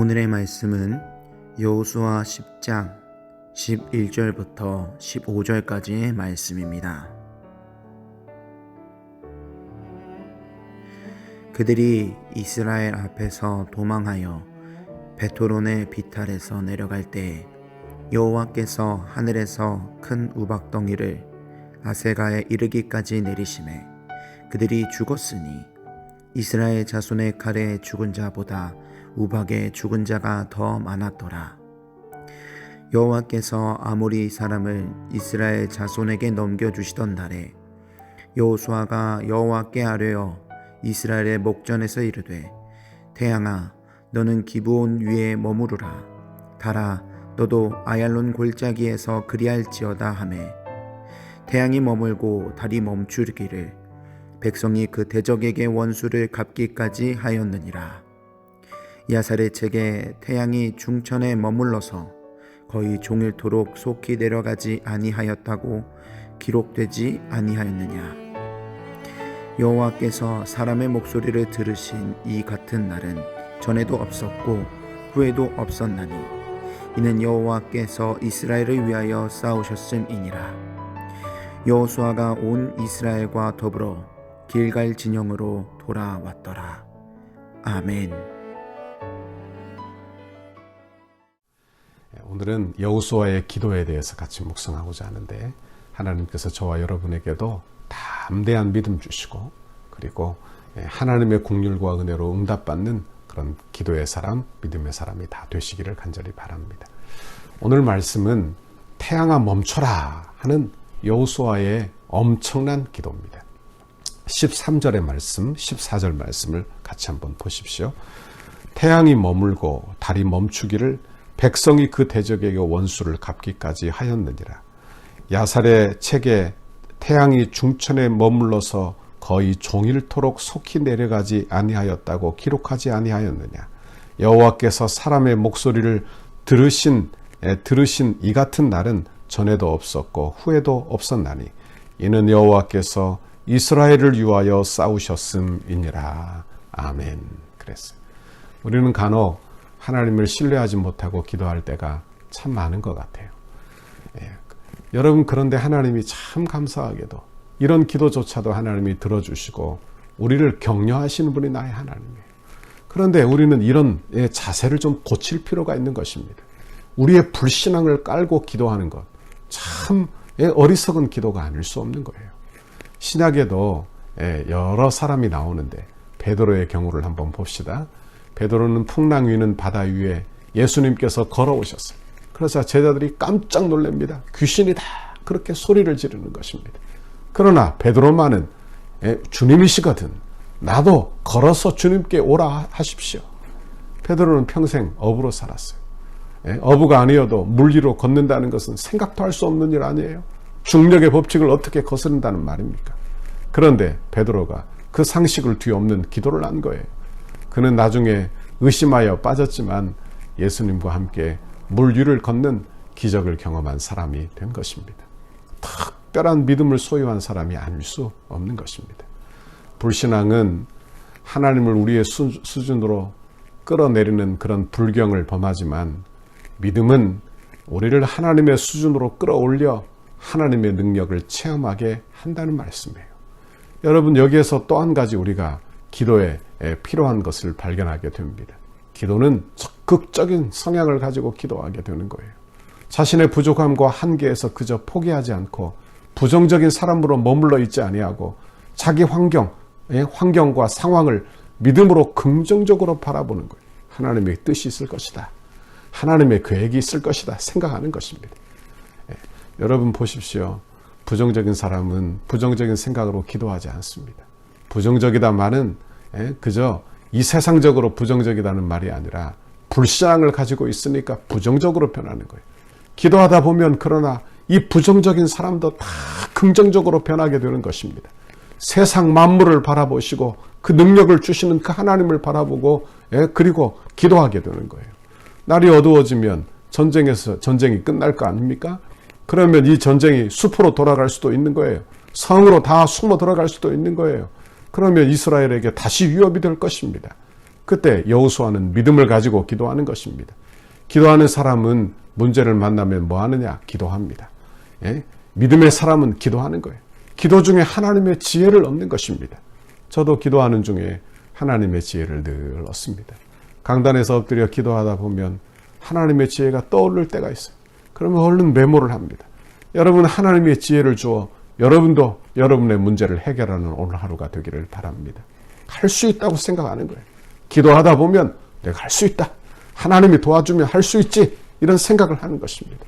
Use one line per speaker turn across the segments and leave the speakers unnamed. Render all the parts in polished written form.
오늘의 말씀은 여호수아 10장 11절부터 15절까지의 말씀입니다. 그들이 이스라엘 앞에서 도망하여 베토론의 비탈에서 내려갈 때 여호와께서 하늘에서 큰 우박덩이를 아세가에 이르기까지 내리시매 그들이 죽었으니 이스라엘 자손의 칼에 죽은 자보다 우박에 죽은 자가 더 많았더라. 여호와께서 아모리 사람을 이스라엘 자손에게 넘겨주시던 날에 여호수아가 여호와께 아뢰어 이스라엘의 목전에서 이르되 태양아 너는 기브온 위에 머무르라. 달아 너도 아얄론 골짜기에서 그리할지어다 하매 태양이 머물고 달이 멈추기를 백성이 그 대적에게 원수를 갚기까지 하였느니라. 야살의 책에 태양이 중천에 머물러서 거의 종일토록 속히 내려가지 아니하였다고 기록되지 아니하였느냐. 여호와께서 사람의 목소리를 들으신 이 같은 날은 전에도 없었고 후에도 없었나니 이는 여호와께서 이스라엘을 위하여 싸우셨음이니라. 여호수아가 온 이스라엘과 더불어 길갈 진영으로 돌아왔더라. 아멘.
오늘은 여호수아의 기도에 대해서 같이 묵상하고자 하는데, 하나님께서 저와 여러분에게도 담대한 믿음 주시고 그리고 하나님의 긍휼과 은혜로 응답받는 그런 기도의 사람, 믿음의 사람이 다 되시기를 간절히 바랍니다. 오늘 말씀은 태양아 멈춰라 하는 여호수아의 엄청난 기도입니다. 13절의 말씀, 14절 말씀을 같이 한번 보십시오. 태양이 머물고 달이 멈추기를 백성이 그 대적에게 원수를 갚기까지 하였느니라. 야살의 책에 태양이 중천에 머물러서 거의 종일토록 속히 내려가지 아니하였다고 기록하지 아니하였느냐. 여호와께서 사람의 목소리를 들으신 이 같은 날은 전에도 없었고 후에도 없었나니 이는 여호와께서 이스라엘을 위하여 싸우셨음이니라. 아멘. 그랬어요. 우리는 간혹 하나님을 신뢰하지 못하고 기도할 때가 참 많은 것 같아요. 여러분, 그런데 하나님이 참 감사하게도 이런 기도조차도 하나님이 들어주시고 우리를 격려하시는 분이 나의 하나님이에요. 그런데 우리는 이런 자세를 좀 고칠 필요가 있는 것입니다. 우리의 불신앙을 깔고 기도하는 것, 참 어리석은 기도가 아닐 수 없는 거예요. 신약에도 여러 사람이 나오는데 베드로의 경우를 한번 봅시다. 베드로는 풍랑 위는 바다 위에 예수님께서 걸어오셨어요. 그래서 제자들이 깜짝 놀랍니다. 귀신이다, 그렇게 소리를 지르는 것입니다. 그러나 베드로만은 주님이시거든, 나도 걸어서 주님께 오라 하십시오. 베드로는 평생 어부로 살았어요. 어부가 아니어도 물 위로 걷는다는 것은 생각도 할 수 없는 일 아니에요. 중력의 법칙을 어떻게 거스른다는 말입니까? 그런데 베드로가 그 상식을 뒤엎는 기도를 한 거예요. 그는 나중에 의심하여 빠졌지만 예수님과 함께 물 위를 걷는 기적을 경험한 사람이 된 것입니다. 특별한 믿음을 소유한 사람이 아닐 수 없는 것입니다. 불신앙은 하나님을 우리의 수준으로 끌어내리는 그런 불경을 범하지만, 믿음은 우리를 하나님의 수준으로 끌어올려 하나님의 능력을 체험하게 한다는 말씀이에요. 여러분, 여기에서 또 한 가지 우리가 기도에 필요한 것을 발견하게 됩니다. 기도는 적극적인 성향을 가지고 기도하게 되는 거예요. 자신의 부족함과 한계에서 그저 포기하지 않고 부정적인 사람으로 머물러 있지 아니하고 자기 환경과 상황을 믿음으로 긍정적으로 바라보는 거예요. 하나님의 뜻이 있을 것이다, 하나님의 계획이 있을 것이다 생각하는 것입니다. 여러분 보십시오. 부정적인 사람은 부정적인 생각으로 기도하지 않습니다. 부정적이다 말은 그저 이 세상적으로 부정적이다는 말이 아니라 불신앙을 가지고 있으니까 부정적으로 변하는 거예요. 기도하다 보면 그러나 이 부정적인 사람도 다 긍정적으로 변하게 되는 것입니다. 세상 만물을 바라보시고 그 능력을 주시는 그 하나님을 바라보고 그리고 기도하게 되는 거예요. 날이 어두워지면 전쟁이 끝날 거 아닙니까? 그러면 이 전쟁이 숲으로 돌아갈 수도 있는 거예요. 성으로 다 숨어 들어갈 수도 있는 거예요. 그러면 이스라엘에게 다시 위협이 될 것입니다. 그때 여호수아는 믿음을 가지고 기도하는 것입니다. 기도하는 사람은 문제를 만나면 뭐 하느냐? 기도합니다. 예? 믿음의 사람은 기도하는 거예요. 기도 중에 하나님의 지혜를 얻는 것입니다. 저도 기도하는 중에 하나님의 지혜를 늘 얻습니다. 강단에서 엎드려 기도하다 보면 하나님의 지혜가 떠오를 때가 있어요. 그러면 얼른 메모를 합니다. 여러분, 하나님의 지혜를 주어 여러분도 여러분의 문제를 해결하는 오늘 하루가 되기를 바랍니다. 할 수 있다고 생각하는 거예요. 기도하다 보면 내가 할 수 있다. 하나님이 도와주면 할 수 있지. 이런 생각을 하는 것입니다.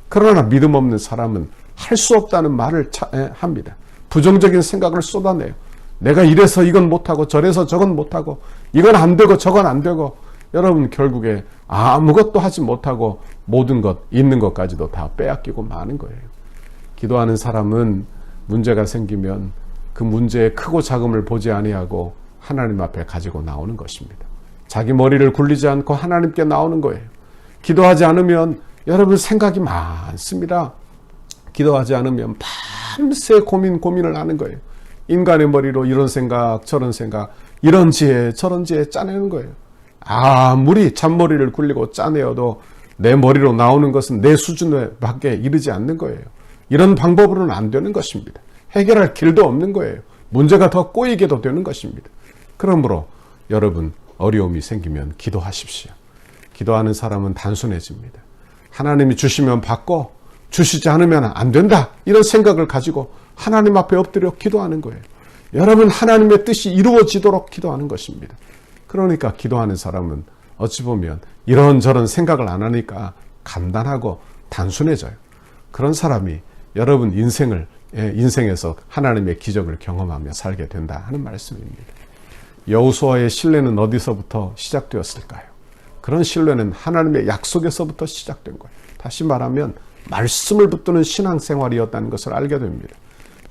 그러나 믿음 없는 사람은 할 수 없다는 말을 합니다. 부정적인 생각을 쏟아내요. 내가 이래서 이건 못하고 저래서 저건 못하고 이건 안 되고 저건 안 되고 여러분 결국에 아무것도 하지 못하고 모든 것 있는 것까지도 다 빼앗기고 마는 거예요. 기도하는 사람은 문제가 생기면 그 문제의 크고 작음을 보지 아니하고 하나님 앞에 가지고 나오는 것입니다. 자기 머리를 굴리지 않고 하나님께 나오는 거예요. 기도하지 않으면 여러분 생각이 많습니다. 기도하지 않으면 밤새 고민을 하는 거예요. 인간의 머리로 이런 생각 저런 생각 이런 지혜 저런 지혜 짜내는 거예요. 아무리 잔머리를 굴리고 짜내어도 내 머리로 나오는 것은 내 수준에 밖에 이르지 않는 거예요. 이런 방법으로는 안 되는 것입니다. 해결할 길도 없는 거예요. 문제가 더 꼬이게도 되는 것입니다. 그러므로 여러분 어려움이 생기면 기도하십시오. 기도하는 사람은 단순해집니다. 하나님이 주시면 받고 주시지 않으면 안 된다. 이런 생각을 가지고 하나님 앞에 엎드려 기도하는 거예요. 여러분 하나님의 뜻이 이루어지도록 기도하는 것입니다. 그러니까 기도하는 사람은 어찌 보면 이런저런 생각을 안 하니까 간단하고 단순해져요. 그런 사람이 여러분 인생에서 하나님의 기적을 경험하며 살게 된다 하는 말씀입니다. 여호수아의 신뢰는 어디서부터 시작되었을까요? 그런 신뢰는 하나님의 약속에서부터 시작된 거예요. 다시 말하면 말씀을 붙드는 신앙생활이었다는 것을 알게 됩니다.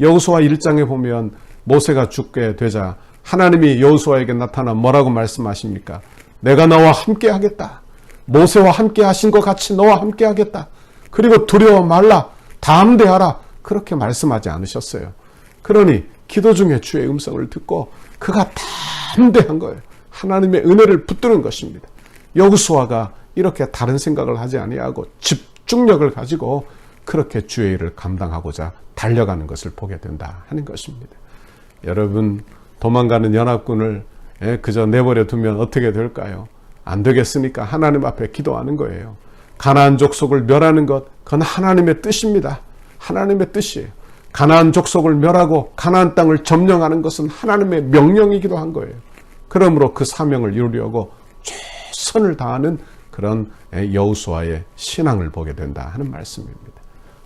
여호수아 1장에 보면 모세가 죽게 되자 하나님이 여호수아에게 나타나 뭐라고 말씀하십니까? 내가 너와 함께 하겠다. 모세와 함께 하신 것 같이 너와 함께 하겠다. 그리고 두려워 말라. 담대하라. 그렇게 말씀하지 않으셨어요. 그러니 기도 중에 주의 음성을 듣고 그가 담대한 거예요. 하나님의 은혜를 붙드는 것입니다. 여호수아가 이렇게 다른 생각을 하지 아니하고 집중력을 가지고 그렇게 주의 일을 감당하고자 달려가는 것을 보게 된다 하는 것입니다. 여러분 도망가는 연합군을 그저 내버려 두면 어떻게 될까요? 안 되겠으니까 하나님 앞에 기도하는 거예요. 가나안 족속을 멸하는 것 그건 하나님의 뜻입니다. 하나님의 뜻이에요. 가나안 족속을 멸하고 가나안 땅을 점령하는 것은 하나님의 명령이기도 한 거예요. 그러므로 그 사명을 이루려고 최선을 다하는 그런 여호수아의 신앙을 보게 된다 하는 말씀입니다.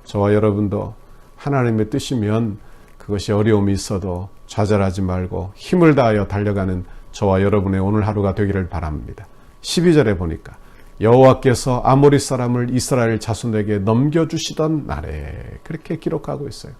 저와 여러분도 하나님의 뜻이면 그것이 어려움이 있어도 좌절하지 말고 힘을 다하여 달려가는 저와 여러분의 오늘 하루가 되기를 바랍니다. 12절에 보니까 여호와께서 아모리 사람을 이스라엘 자손에게 넘겨주시던 날에 그렇게 기록하고 있어요.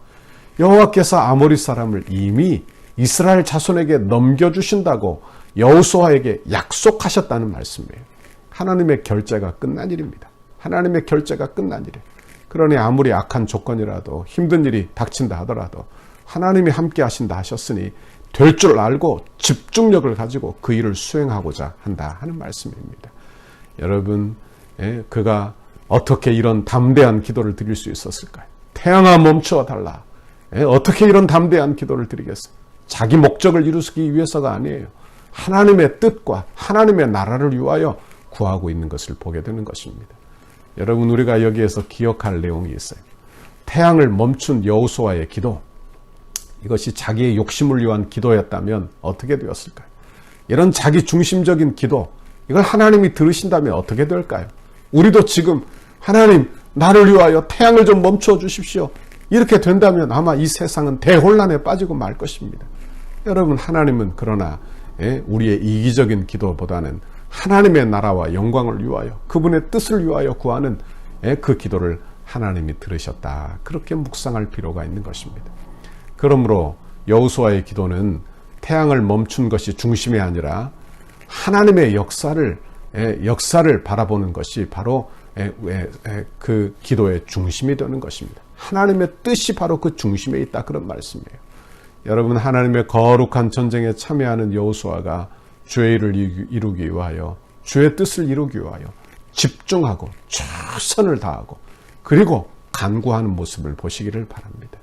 여호와께서 아모리 사람을 이미 이스라엘 자손에게 넘겨주신다고 여호수아에게 약속하셨다는 말씀이에요. 하나님의 결제가 끝난 일입니다. 하나님의 결제가 끝난 일이에요. 그러니 아무리 악한 조건이라도 힘든 일이 닥친다 하더라도 하나님이 함께 하신다 하셨으니 될 줄 알고 집중력을 가지고 그 일을 수행하고자 한다 하는 말씀입니다. 여러분 그가 어떻게 이런 담대한 기도를 드릴 수 있었을까요? 태양아 멈추어 달라. 어떻게 이런 담대한 기도를 드리겠어요? 자기 목적을 이루기 위해서가 아니에요. 하나님의 뜻과 하나님의 나라를 위하여 구하고 있는 것을 보게 되는 것입니다. 여러분 우리가 여기에서 기억할 내용이 있어요. 태양을 멈춘 여호수아의 기도, 이것이 자기의 욕심을 위한 기도였다면 어떻게 되었을까요? 이런 자기 중심적인 기도, 이걸 하나님이 들으신다면 어떻게 될까요? 우리도 지금 하나님 나를 위하여 태양을 좀 멈춰 주십시오. 이렇게 된다면 아마 이 세상은 대혼란에 빠지고 말 것입니다. 여러분 하나님은 그러나 우리의 이기적인 기도보다는 하나님의 나라와 영광을 위하여 그분의 뜻을 위하여 구하는 그 기도를 하나님이 들으셨다. 그렇게 묵상할 필요가 있는 것입니다. 그러므로 여호수아의 기도는 태양을 멈춘 것이 중심이 아니라 하나님의 역사를 바라보는 것이 바로 그 기도의 중심이 되는 것입니다. 하나님의 뜻이 바로 그 중심에 있다 그런 말씀이에요. 여러분 하나님의 거룩한 전쟁에 참여하는 여호수아가 주의 일을 이루기 위하여, 주의 뜻을 이루기 위하여 집중하고 최선을 다하고 그리고 간구하는 모습을 보시기를 바랍니다.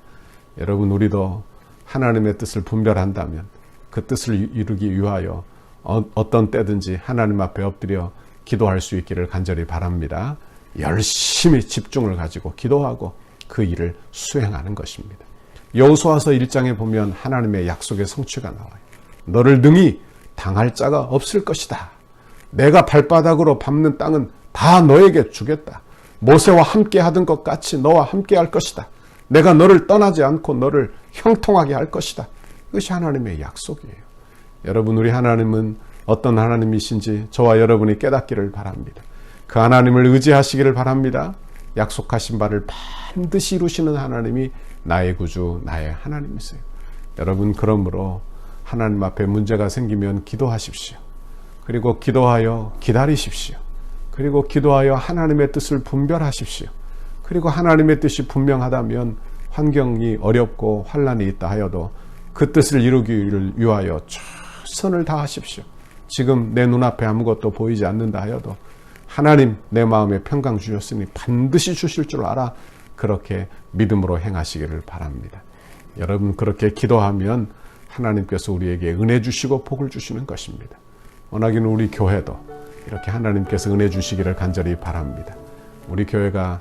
여러분, 우리도 하나님의 뜻을 분별한다면 그 뜻을 이루기 위하여 어떤 때든지 하나님 앞에 엎드려 기도할 수 있기를 간절히 바랍니다. 열심히 집중을 가지고 기도하고 그 일을 수행하는 것입니다. 여호수아서 1장에 보면 하나님의 약속의 성취가 나와요. 너를 능히 당할 자가 없을 것이다. 내가 발바닥으로 밟는 땅은 다 너에게 주겠다. 모세와 함께 하던 것 같이 너와 함께 할 것이다. 내가 너를 떠나지 않고 너를 형통하게 할 것이다. 이것이 하나님의 약속이에요. 여러분, 우리 하나님은 어떤 하나님이신지 저와 여러분이 깨닫기를 바랍니다. 그 하나님을 의지하시기를 바랍니다. 약속하신 바를 반드시 이루시는 하나님이 나의 구주, 나의 하나님이세요. 여러분, 그러므로 하나님 앞에 문제가 생기면 기도하십시오. 그리고 기도하여 기다리십시오. 그리고 기도하여 하나님의 뜻을 분별하십시오. 그리고 하나님의 뜻이 분명하다면 환경이 어렵고 환난이 있다 하여도 그 뜻을 이루기를 위하여 최선을 다하십시오. 지금 내 눈앞에 아무것도 보이지 않는다 하여도 하나님, 내 마음에 평강 주셨으니 반드시 주실 줄 알아. 그렇게 믿음으로 행하시기를 바랍니다. 여러분, 그렇게 기도하면 하나님께서 우리에게 은혜 주시고 복을 주시는 것입니다. 워낙에는 우리 교회도 이렇게 하나님께서 은혜 주시기를 간절히 바랍니다. 우리 교회가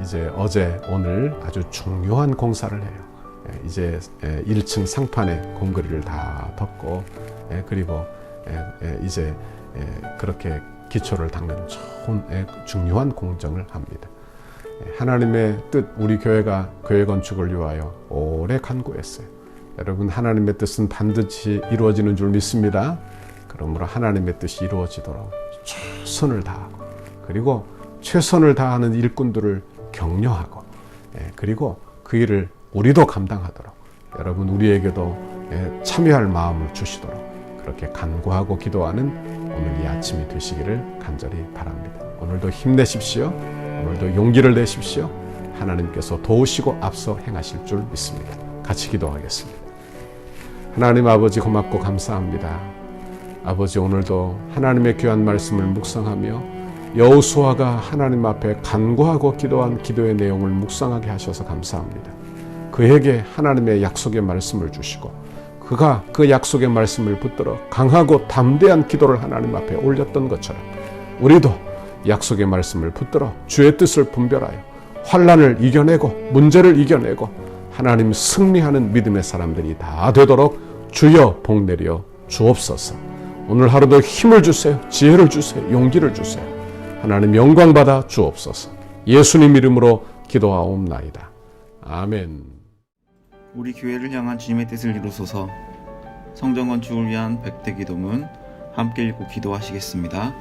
이제 어제 오늘 아주 중요한 공사를 해요. 이제 1층 상판에 콘크리트를 다 덮고 그리고 이제 그렇게 기초를 닦는 좋은 중요한 공정을 합니다. 하나님의 뜻, 우리 교회가 교회 건축을 위하여 오래 간구했어요. 여러분, 하나님의 뜻은 반드시 이루어지는 줄 믿습니다. 그러므로 하나님의 뜻이 이루어지도록 최선을 다하고 그리고 최선을 다하는 일꾼들을 격려하고 그리고 그 일을 우리도 감당하도록 여러분, 우리에게도 참여할 마음을 주시도록 그렇게 간구하고 기도하는 오늘 이 아침이 되시기를 간절히 바랍니다. 오늘도 힘내십시오. 오늘도 용기를 내십시오. 하나님께서 도우시고 앞서 행하실 줄 믿습니다. 같이 기도하겠습니다. 하나님 아버지, 고맙고 감사합니다. 아버지, 오늘도 하나님의 귀한 말씀을 묵상하며 여호수아가 하나님 앞에 간구하고 기도한 기도의 내용을 묵상하게 하셔서 감사합니다. 그에게 하나님의 약속의 말씀을 주시고 그가 그 약속의 말씀을 붙들어 강하고 담대한 기도를 하나님 앞에 올렸던 것처럼 우리도 약속의 말씀을 붙들어 주의 뜻을 분별하여 환난을 이겨내고 문제를 이겨내고 하나님 승리하는 믿음의 사람들이 다 되도록 주여 복 내려 주옵소서. 오늘 하루도 힘을 주세요. 지혜를 주세요. 용기를 주세요. 하나님 영광 받아 주옵소서. 예수님 이름으로 기도하옵나이다. 아멘.
우리 교회를 향한 주님의 뜻을 이루소서. 성전 건축을 위한 100대 기도문 함께 읽고 기도하시겠습니다.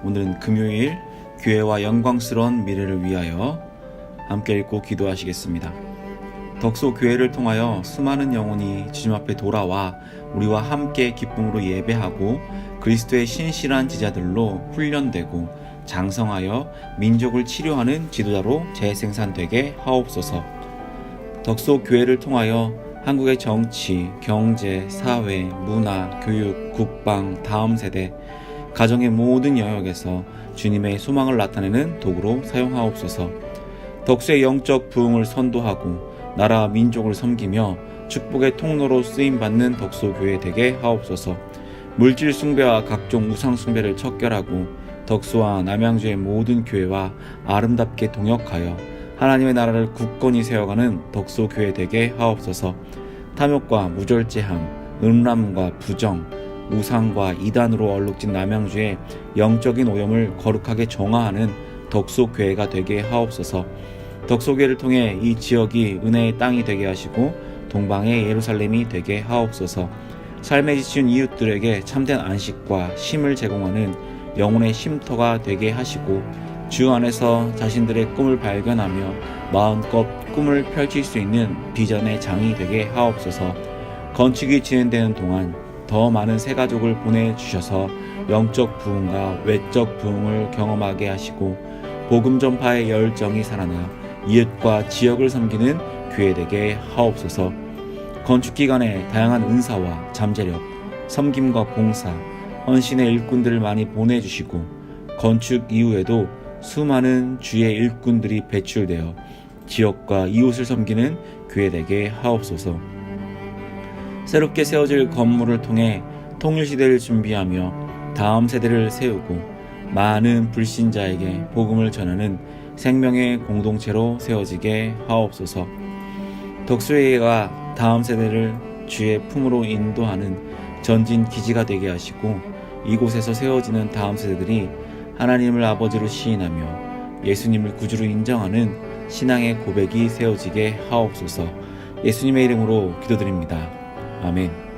오늘은 금요일, 교회와 영광스러운 미래를 위하여 함께 읽고 기도하시겠습니다. 덕소 교회를 통하여 수많은 영혼이 주님 앞에 돌아와 우리와 함께 기쁨으로 예배하고 그리스도의 신실한 제자들로 훈련되고 장성하여 민족을 치료하는 지도자로 재생산되게 하옵소서. 덕소 교회를 통하여 한국의 정치, 경제, 사회, 문화, 교육, 국방, 다음 세대, 가정의 모든 영역에서 주님의 소망을 나타내는 도구로 사용하옵소서. 덕소의 영적 부흥을 선도하고 나라와 민족을 섬기며 축복의 통로로 쓰임받는 덕소 교회 되게 하옵소서. 물질 숭배와 각종 우상 숭배를 척결하고 덕소와 남양주의 모든 교회와 아름답게 동역하여 하나님의 나라를 굳건히 세워가는 덕소 교회 되게 하옵소서. 탐욕과 무절제함, 음란과 부정, 우상과 이단으로 얼룩진 남양주의 영적인 오염을 거룩하게 정화하는 덕소 교회가 되게 하옵소서. 덕소 교회를 통해 이 지역이 은혜의 땅이 되게 하시고 동방의 예루살렘이 되게 하옵소서. 삶에 지친 이웃들에게 참된 안식과 쉼을 제공하는 영혼의 쉼터가 되게 하시고 주 안에서 자신들의 꿈을 발견하며 마음껏 꿈을 펼칠 수 있는 비전의 장이 되게 하옵소서. 건축이 진행되는 동안 더 많은 새가족을 보내주셔서 영적 부흥과 외적 부흥을 경험하게 하시고 복음 전파의 열정이 살아나 이웃과 지역을 섬기는 교회 되게 하옵소서. 건축 기간에 다양한 은사와 잠재력, 섬김과 봉사, 헌신의 일꾼들을 많이 보내주시고 건축 이후에도 수많은 주의 일꾼들이 배출되어 지역과 이웃을 섬기는 교회 되게 하옵소서. 새롭게 세워질 건물을 통해 통일시대를 준비하며 다음 세대를 세우고 많은 불신자에게 복음을 전하는 생명의 공동체로 세워지게 하옵소서. 덕수회가 다음 세대를 주의 품으로 인도하는 전진 기지가 되게 하시고 이곳에서 세워지는 다음 세대들이 하나님을 아버지로 시인하며 예수님을 구주로 인정하는 신앙의 고백이 세워지게 하옵소서. 예수님의 이름으로 기도드립니다. 아멘.